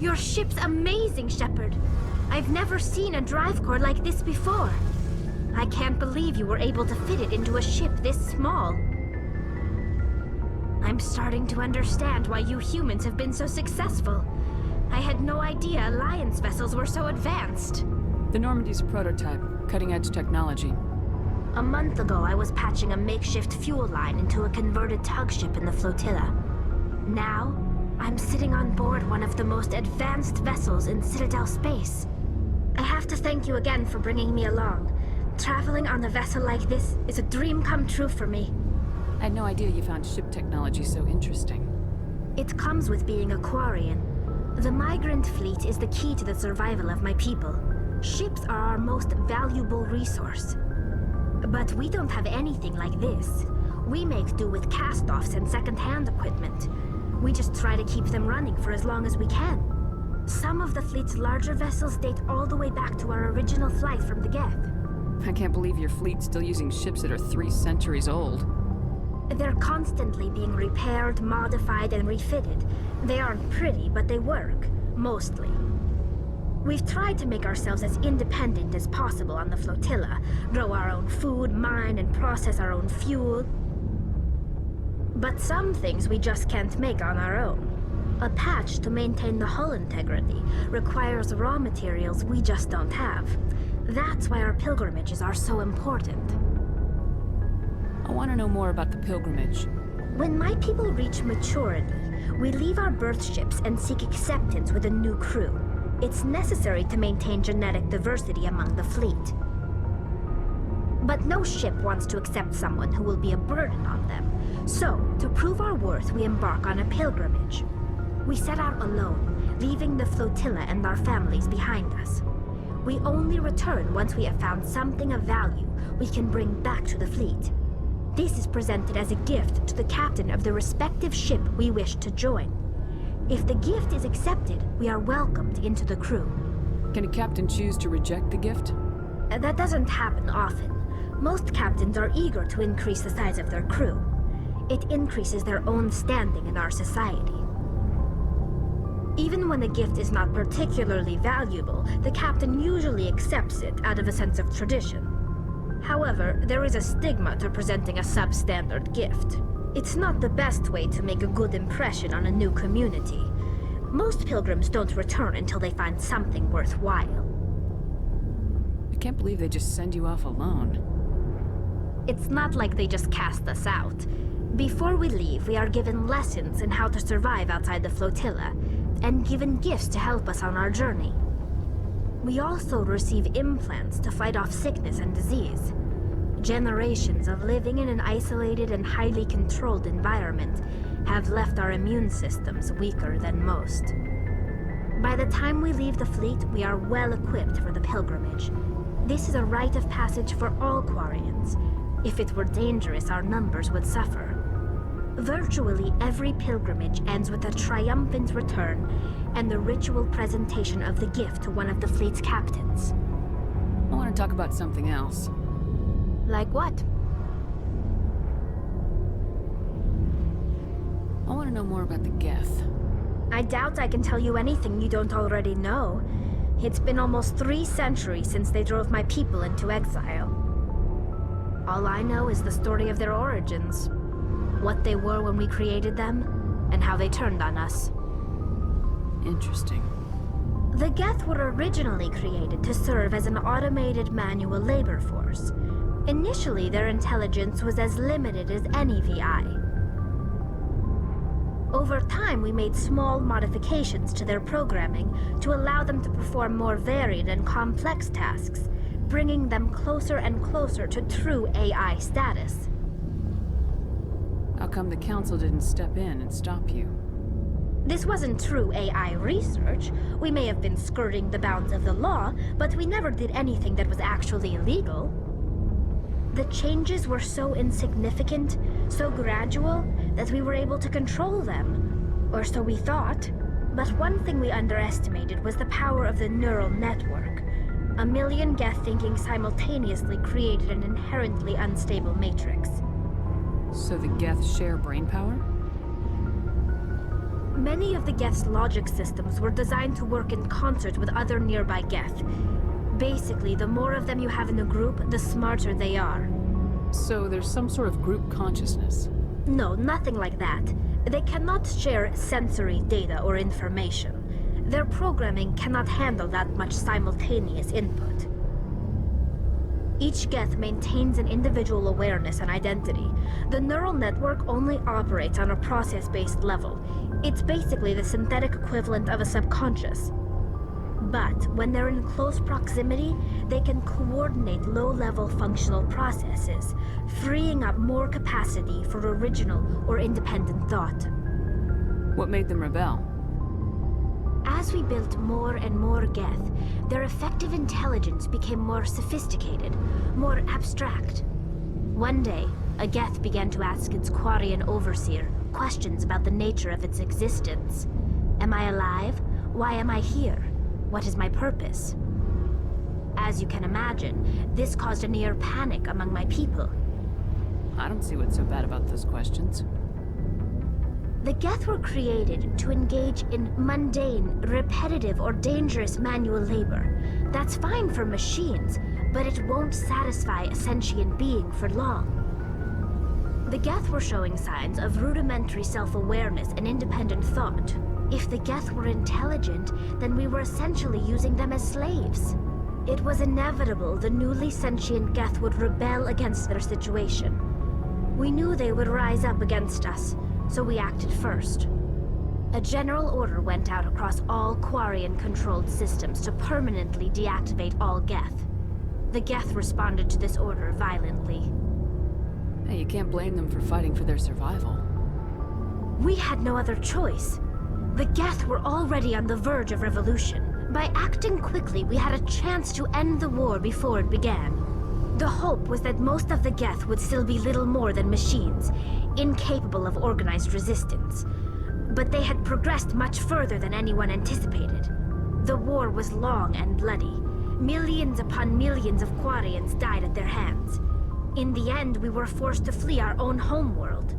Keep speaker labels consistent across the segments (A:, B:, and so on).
A: Your ship's amazing, Shepard. I've never seen a drive core like this before. I can't believe you were able to fit it into a ship this small. I'm starting to understand why you humans have been so successful. I had no idea Alliance vessels were so advanced.
B: The Normandy's a prototype, cutting-edge technology.
A: A month ago, I was patching a makeshift fuel line into a converted tug ship in the flotilla. Now, I'm sitting on board one of the most advanced vessels in Citadel space. I have to thank you again for bringing me along. Traveling on a vessel like this is a dream come true for me.
B: I had no idea you found ship technology so interesting.
A: It comes with being a quarian. The Migrant Fleet is the key to the survival of my people. Ships are our most valuable resource. But we don't have anything like this. We make do with cast-offs and second-hand equipment. We just try to keep them running for as long as we can. Some of the fleet's larger vessels date all the way back to our original flight from the Geth.
B: I can't believe your fleet's still using ships that are 3 centuries old.
A: They're constantly being repaired, modified, and refitted. They aren't pretty, but they work. Mostly. We've tried to make ourselves as independent as possible on the flotilla. Grow our own food, mine, and process our own fuel. But some things we just can't make on our own. A patch to maintain the hull integrity requires raw materials we just don't have. That's why our pilgrimages are so important.
B: I want to know more about the pilgrimage.
A: When my people reach maturity, we leave our birth ships and seek acceptance with a new crew. It's necessary to maintain genetic diversity among the fleet. But no ship wants to accept someone who will be a burden on them. So, to prove our worth, we embark on a pilgrimage. We set out alone, leaving the flotilla and our families behind us. We only return once we have found something of value we can bring back to the fleet. This is presented as a gift to the captain of the respective ship we wish to join. If the gift is accepted, we are welcomed into the crew.
B: Can a captain choose to reject the gift?
A: That doesn't happen often. Most captains are eager to increase the size of their crew. It increases their own standing in our society. Even when the gift is not particularly valuable, the captain usually accepts it out of a sense of tradition. However, there is a stigma to presenting a substandard gift. It's not the best way to make a good impression on a new community. Most pilgrims don't return until they find something worthwhile.
B: I can't believe they just send you off alone.
A: It's not like they just cast us out. Before we leave, we are given lessons in how to survive outside the flotilla, and given gifts to help us on our journey. We also receive implants to fight off sickness and disease. Generations of living in an isolated and highly controlled environment have left our immune systems weaker than most. By the time we leave the fleet, we are well equipped for the pilgrimage. This is a rite of passage for all quarians. If it were dangerous, our numbers would suffer. Virtually every pilgrimage ends with a triumphant return and the ritual presentation of the gift to one of the fleet's captains.
B: I want to talk about something else.
A: Like what?
B: I want to know more about the Geth.
A: I doubt I can tell you anything you don't already know. It's been almost 3 centuries since they drove my people into exile. All I know is the story of their origins. What they were when we created them, and how they turned on us.
B: Interesting.
A: The Geth were originally created to serve as an automated manual labor force. Initially, their intelligence was as limited as any VI. Over time, we made small modifications to their programming to allow them to perform more varied and complex tasks, bringing them closer and closer to true AI status.
B: How come the Council didn't step in and stop you?
A: This wasn't true AI research. We may have been skirting the bounds of the law, but we never did anything that was actually illegal. The changes were so insignificant, so gradual, that we were able to control them. Or so we thought. But one thing we underestimated was the power of the neural network. A million Geth thinking simultaneously created an inherently unstable matrix.
B: So the Geth share brain power?
A: Many of the Geth's logic systems were designed to work in concert with other nearby Geth. Basically, the more of them you have in a group, the smarter they are.
B: So there's some sort of group consciousness.
A: No, nothing like that. They cannot share sensory data or information. Their programming cannot handle that much simultaneous input. Each Geth maintains an individual awareness and identity. The neural network only operates on a process-based level. It's basically the synthetic equivalent of a subconscious. But when they're in close proximity, they can coordinate low-level functional processes, freeing up more capacity for original or independent thought.
B: What made them rebel?
A: As we built more and more Geth, their effective intelligence became more sophisticated, more abstract. One day, a Geth began to ask its quarian overseer questions about the nature of its existence. Am I alive? Why am I here? What is my purpose? As you can imagine, this caused a near panic among my people.
B: I don't see what's so bad about those questions.
A: The Geth were created to engage in mundane, repetitive, or dangerous manual labor. That's fine for machines, but it won't satisfy a sentient being for long. The Geth were showing signs of rudimentary self-awareness and independent thought. If the Geth were intelligent, then we were essentially using them as slaves. It was inevitable the newly sentient Geth would rebel against their situation. We knew they would rise up against us, so we acted first. A general order went out across all quarian-controlled systems to permanently deactivate all Geth. The Geth responded to this order violently.
B: Hey, you can't blame them for fighting for their survival.
A: We had no other choice. The Geth were already on the verge of revolution. By acting quickly, we had a chance to end the war before it began. The hope was that most of the Geth would still be little more than machines, incapable of organized resistance. But they had progressed much further than anyone anticipated. The war was long and bloody. Millions upon millions of quarians died at their hands. In the end, we were forced to flee our own homeworld.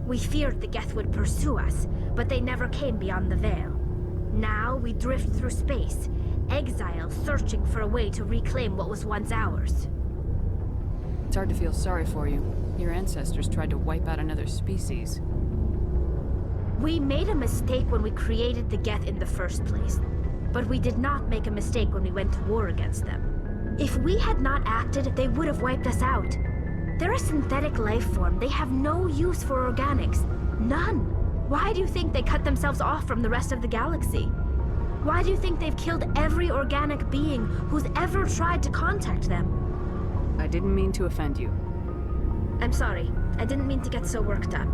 A: We feared the Geth would pursue us, but they never came beyond the Veil. Now we drift through space, exile searching for a way to reclaim what was once ours.
B: It's hard to feel sorry for you. Your ancestors tried to wipe out another species.
A: We made a mistake when we created the Geth in the first place, but we did not make a mistake when we went to war against them. If we had not acted, they would have wiped us out. They're a synthetic life form. They have no use for organics. None. Why do you think they cut themselves off from the rest of the galaxy? Why do you think they've killed every organic being who's ever tried to contact them?
B: I didn't mean to offend you.
A: I'm sorry. I didn't mean to get so worked up.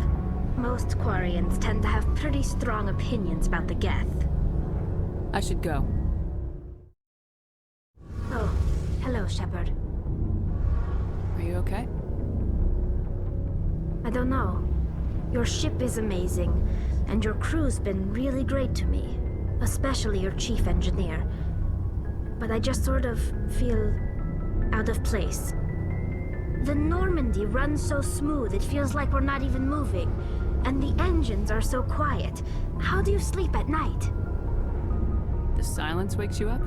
A: Most quarians tend to have pretty strong opinions about the Geth.
B: I should go.
A: Oh, hello, Shepard.
B: Are you okay?
A: I don't know. Your ship is amazing, and your crew's been really great to me, especially your chief engineer. But I just sort of feel out of place. The Normandy runs so smooth it feels like we're not even moving, and the engines are so quiet. How do you sleep at night?
B: The silence wakes you up?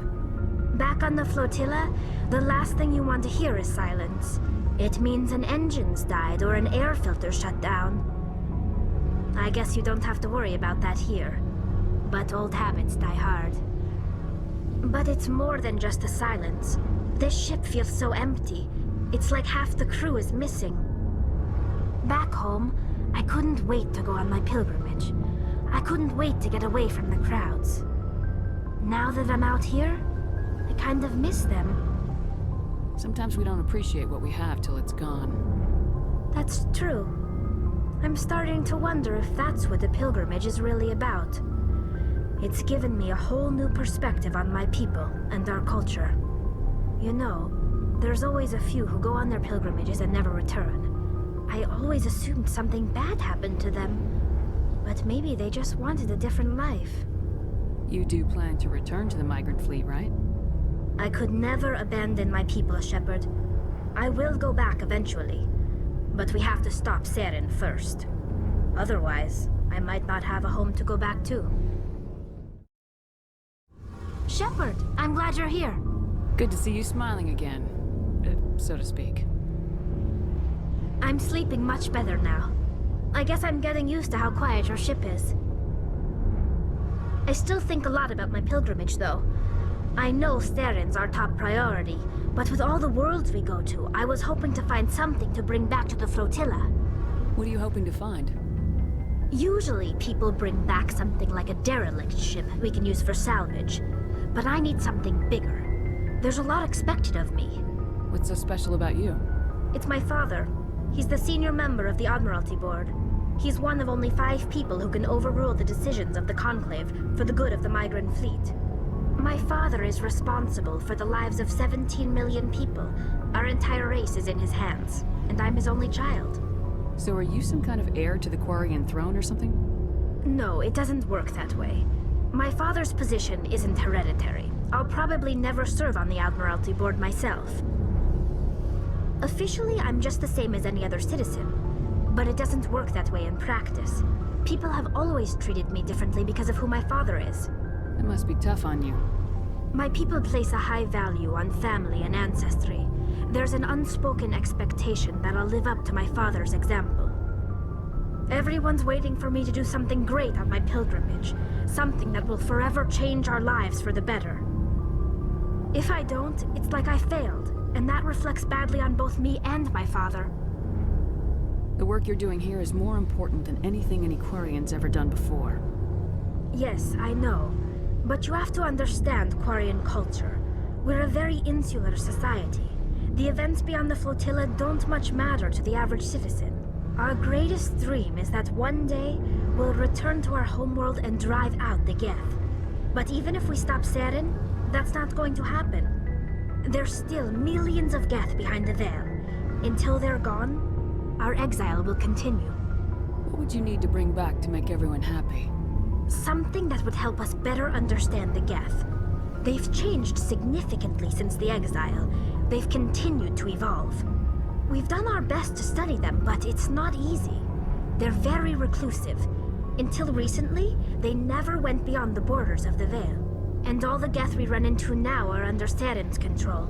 A: Back on the flotilla, the last thing you want to hear is silence. It means an engine's died or an air filter shut down. I guess you don't have to worry about that here. But old habits die hard. But it's more than just the silence. This ship feels so empty. It's like half the crew is missing. Back home, I couldn't wait to go on my pilgrimage. I couldn't wait to get away from the crowds. Now that I'm out here, I kind of miss them.
B: Sometimes we don't appreciate what we have till it's gone.
A: That's true. I'm starting to wonder if that's what the pilgrimage is really about. It's given me a whole new perspective on my people and our culture. You know, there's always a few who go on their pilgrimages and never return. I always assumed something bad happened to them, but maybe they just wanted a different life.
B: You do plan to return to the Migrant Fleet, right?
A: I could never abandon my people, Shepard. I will go back eventually, but we have to stop Saren first. Otherwise, I might not have a home to go back to. Shepard, I'm glad you're here.
B: Good to see you smiling again, so to speak.
A: I'm sleeping much better now. I guess I'm getting used to how quiet your ship is. I still think a lot about my pilgrimage, though. I know Steren's our top priority, but with all the worlds we go to, I was hoping to find something to bring back to the flotilla.
B: What are you hoping to find?
A: Usually, people bring back something like a derelict ship we can use for salvage. But I need something bigger. There's a lot expected of me.
B: What's so special about you?
A: It's my father. He's the senior member of the Admiralty Board. He's one of only 5 people who can overrule the decisions of the Conclave for the good of the Migrant Fleet. My father is responsible for the lives of 17 million people. Our entire race is in his hands, and I'm his only child.
B: So are you some kind of heir to the quarian throne or something?
A: No, it doesn't work that way. My father's position isn't hereditary. I'll probably never serve on the Admiralty Board myself. Officially, I'm just the same as any other citizen. But it doesn't work that way in practice. People have always treated me differently because of who my father is.
B: It must be tough on you.
A: My people place a high value on family and ancestry. There's an unspoken expectation that I'll live up to my father's example. Everyone's waiting for me to do something great on my pilgrimage. Something that will forever change our lives for the better. If I don't, it's like I failed, and that reflects badly on both me and my father.
B: The work you're doing here is more important than anything any quarian's ever done before.
A: Yes, I know. But you have to understand quarian culture. We're a very insular society. The events beyond the flotilla don't much matter to the average citizen. Our greatest dream is that one day, we'll return to our homeworld and drive out the Geth. But even if we stop Seren, that's not going to happen. There's still millions of Geth behind the veil. Until they're gone, our exile will continue.
B: What would you need to bring back to make everyone happy?
A: Something that would help us better understand the Geth. They've changed significantly since the exile. They've continued to evolve. We've done our best to study them, but it's not easy. They're very reclusive. Until recently, they never went beyond the borders of the Veil. And all the Geth we run into now are under Seren's control.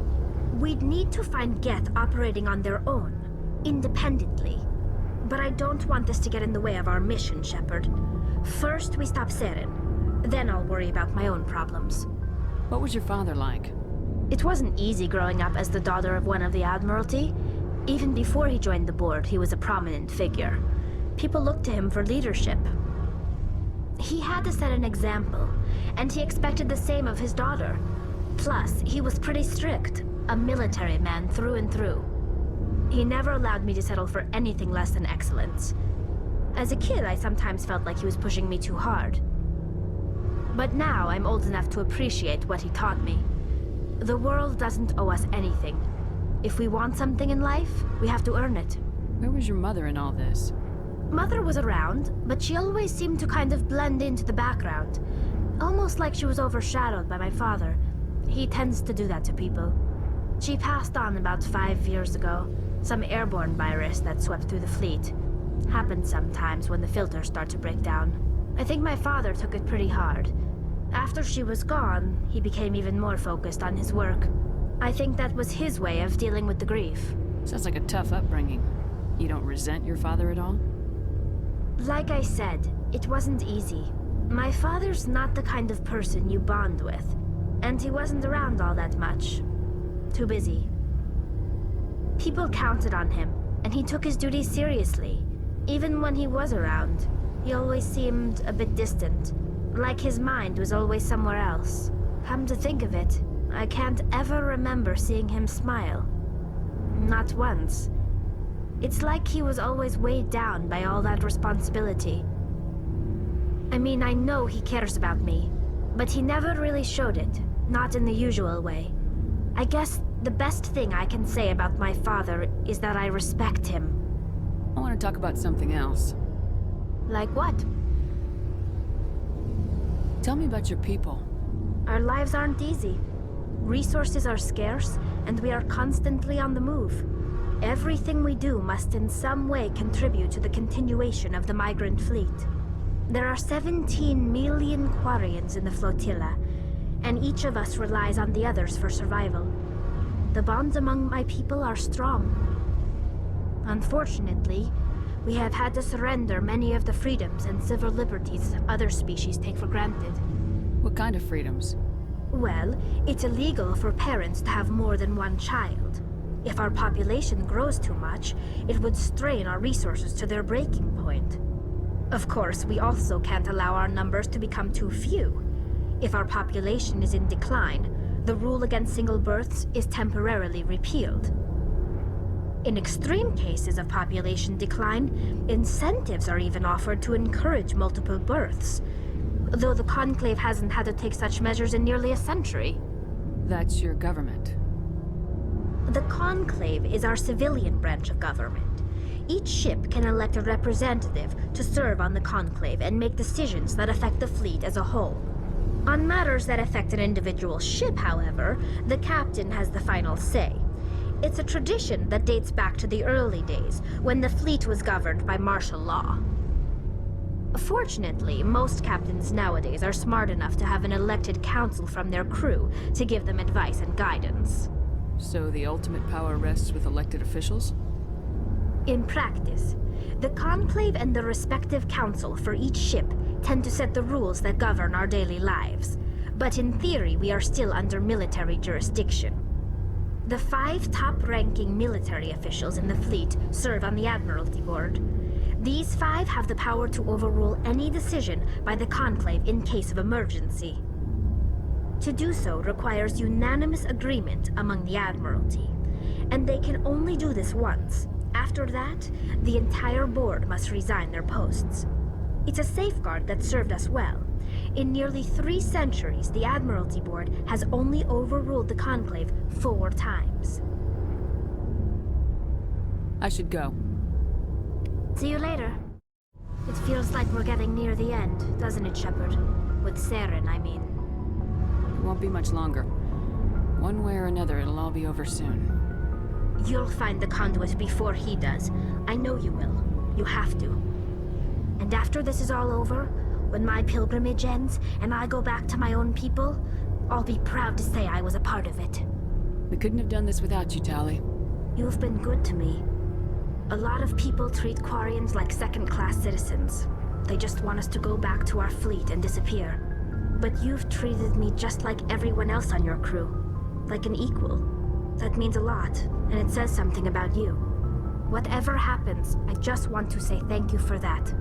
A: We'd need to find Geth operating on their own, independently. But I don't want this to get in the way of our mission, Shepard. First, we stop Seren. Then I'll worry about my own problems.
B: What was your father like?
A: It wasn't easy growing up as the daughter of one of the Admiralty. Even before he joined the board, he was a prominent figure. People looked to him for leadership. He had to set an example, and he expected the same of his daughter. Plus, he was pretty strict, a military man through and through. He never allowed me to settle for anything less than excellence. As a kid, I sometimes felt like he was pushing me too hard. But now, I'm old enough to appreciate what he taught me. The world doesn't owe us anything. If we want something in life, we have to earn it.
B: Where was your mother in all this?
A: Mother was around, but she always seemed to kind of blend into the background. Almost like she was overshadowed by my father. He tends to do that to people. She passed on about 5 years ago. Some airborne virus that swept through the fleet. Happens sometimes when the filters start to break down. I think my father took it pretty hard. After she was gone, he became even more focused on his work. I think that was his way of dealing with the grief.
B: Sounds like a tough upbringing. You don't resent your father at all?
A: Like I said, it wasn't easy. My father's not the kind of person you bond with. And he wasn't around all that much. Too busy. People counted on him, and he took his duties seriously. Even when he was around, he always seemed a bit distant. Like his mind was always somewhere else. Come to think of it, I can't ever remember seeing him smile. Not once. It's like he was always weighed down by all that responsibility. I mean, I know he cares about me, but he never really showed it, not in the usual way. I guess the best thing I can say about my father is that I respect him.
B: I want to talk about something else.
A: Like what?
B: Tell me about your people.
A: Our lives aren't easy. Resources are scarce, and we are constantly on the move. Everything we do must in some way contribute to the continuation of the Migrant Fleet. There are 17 million quarians in the flotilla, and each of us relies on the others for survival. The bonds among my people are strong. Unfortunately, we have had to surrender many of the freedoms and civil liberties other species take for granted.
B: What kind of freedoms?
A: Well, it's illegal for parents to have more than one child. If our population grows too much, it would strain our resources to their breaking point. Of course, we also can't allow our numbers to become too few. If our population is in decline, the rule against single births is temporarily repealed. In extreme cases of population decline, incentives are even offered to encourage multiple births, though the Conclave hasn't had to take such measures in nearly a century.
B: That's your government.
A: The Conclave is our civilian branch of government. Each ship can elect a representative to serve on the Conclave and make decisions that affect the fleet as a whole. On matters that affect an individual ship, however, the captain has the final say. It's a tradition that dates back to the early days, when the fleet was governed by martial law. Fortunately, most captains nowadays are smart enough to have an elected council from their crew to give them advice and guidance.
B: So the ultimate power rests with elected officials?
A: In practice, the Conclave and the respective council for each ship tend to set the rules that govern our daily lives. But in theory, we are still under military jurisdiction. The 5 top-ranking military officials in the fleet serve on the Admiralty Board. These 5 have the power to overrule any decision by the Conclave in case of emergency. To do so requires unanimous agreement among the Admiralty, and they can only do this once. After that, the entire board must resign their posts. It's a safeguard that served us well. In nearly 3 centuries, the Admiralty Board has only overruled the Conclave 4 times.
B: I should go.
A: See you later. It feels like we're getting near the end, doesn't it, Shepard? With Saren, I mean.
B: It won't be much longer. One way or another, it'll all be over soon.
A: You'll find the conduit before he does. I know you will. You have to. And after this is all over, when my pilgrimage ends and I go back to my own people, I'll be proud to say I was a part of it.
B: We couldn't have done this without you, Tali.
A: You've been good to me. A lot of people treat Quarians like second-class citizens. They just want us to go back to our fleet and disappear. But you've treated me just like everyone else on your crew. Like an equal. That means a lot, and it says something about you. Whatever happens, I just want to say thank you for that.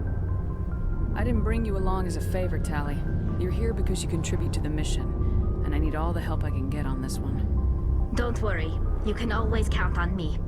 B: I didn't bring you along as a favor, Tali. You're here because you contribute to the mission, and I need all the help I can get on this one.
A: Don't worry. You can always count on me.